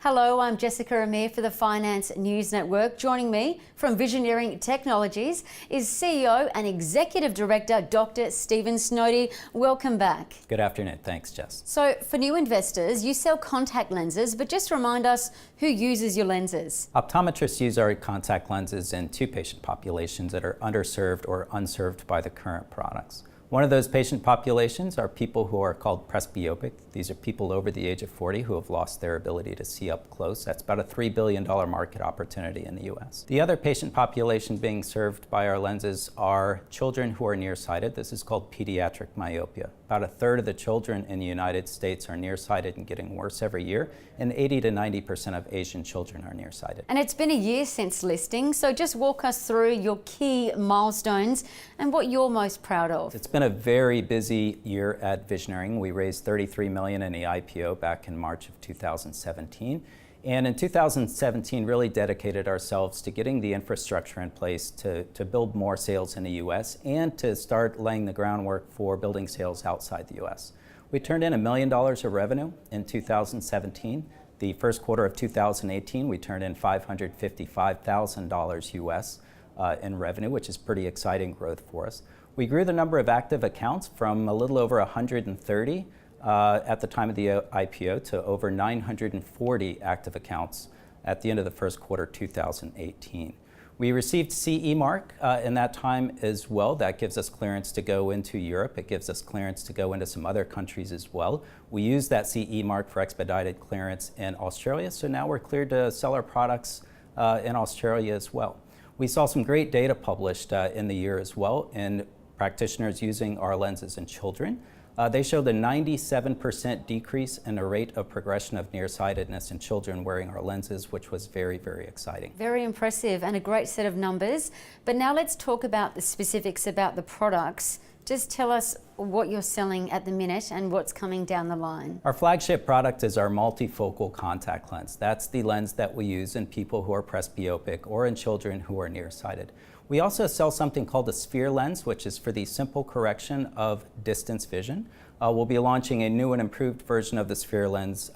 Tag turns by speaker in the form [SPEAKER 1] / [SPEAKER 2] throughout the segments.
[SPEAKER 1] Hello, I'm Jessica Amir for the Finance News Network. Joining me from Visioneering Technologies is CEO and Executive Director, Dr. Stephen Snowdy. Welcome back.
[SPEAKER 2] Good afternoon. Thanks, Jess.
[SPEAKER 1] So for new investors, you sell contact lenses, but just remind us who uses your lenses.
[SPEAKER 2] Optometrists use our contact lenses in two patient populations that are underserved or unserved by the current products. One of those patient populations are people who are called presbyopic. These are people over the age of 40 who have lost their ability to see up close. That's about a $3 billion market opportunity in the US. The other patient population being served by our lenses are children who are nearsighted. This is called paediatric myopia. About a third of the children in the United States are nearsighted and getting worse every year, and 80 to 90% of Asian children are nearsighted.
[SPEAKER 1] And it's been a year since listing, so just walk us through your key milestones and what you're most proud of.
[SPEAKER 2] It's been a very busy year at Visioneering. We raised $33 million in the IPO back in March of 2017. And in 2017, really dedicated ourselves to getting the infrastructure in place to build more sales in the US and to start laying the groundwork for building sales outside the US. We turned in $1 million of revenue in 2017. The first quarter of 2018, we turned in $555,000 US in revenue, which is pretty exciting growth for us. We grew the number of active accounts from a little over 130 at the time of the IPO to over 940 active accounts at the end of the first quarter 2018. We received CE mark in that time as well. That gives us clearance to go into Europe. It gives us clearance to go into some other countries as well. We use that CE mark for expedited clearance in Australia, so now we're cleared to sell our products in Australia as well. We saw some great data published in the year as well in practitioners using our lenses in children. They showed a 97% decrease in the rate of progression of nearsightedness in children wearing our lenses, which was very, very exciting.
[SPEAKER 1] Very impressive and a great set of numbers. But now let's talk about the specifics about the products. Just tell us what you're selling at the minute and what's coming down the line.
[SPEAKER 2] Our flagship product is our multifocal contact lens. That's the lens that we use in people who are presbyopic or in children who are nearsighted. We also sell something called a sphere lens, which is for the simple correction of distance vision. We'll be launching a new and improved version of the sphere lens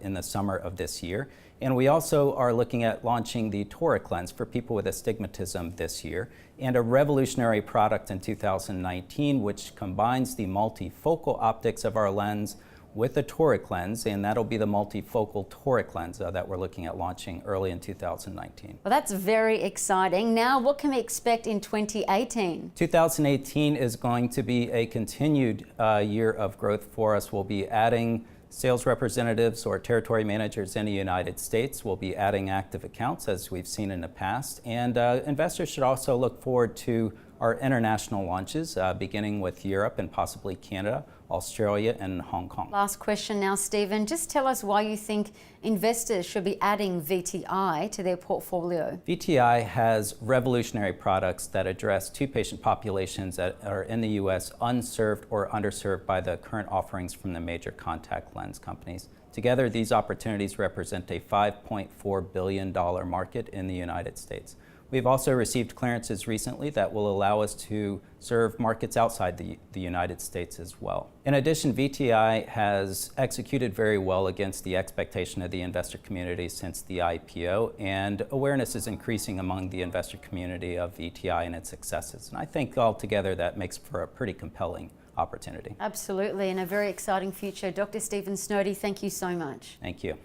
[SPEAKER 2] in the summer of this year. And we also are looking at launching the toric lens for people with astigmatism this year, and a revolutionary product in 2019, which combines the multifocal optics of our lens with the toric lens, and that'll be the multifocal toric lens that we're looking at launching early in 2019.
[SPEAKER 1] Well, that's very exciting. Now, what can we expect in 2018?
[SPEAKER 2] 2018 is going to be a continued year of growth for us. We'll be adding sales representatives or territory managers in the United States. We'll be adding active accounts as we've seen in the past. And investors should also look forward to our international launches, beginning with Europe and possibly Canada, Australia, and Hong Kong.
[SPEAKER 1] Last question now, Stephen. Just tell us why you think investors should be adding VTI to their portfolio.
[SPEAKER 2] VTI has revolutionary products that address two patient populations that are in the US unserved or underserved by the current offerings from the major contact lens companies. Together, these opportunities represent a $5.4 billion market in the United States. We've also received clearances recently that will allow us to serve markets outside the United States as well. In addition, VTI has executed very well against the expectation of the investor community since the IPO, and awareness is increasing among the investor community of VTI and its successes. And I think altogether that makes for a pretty compelling opportunity.
[SPEAKER 1] Absolutely, and a very exciting future. Dr. Stephen Snowdy, thank you so much.
[SPEAKER 2] Thank you.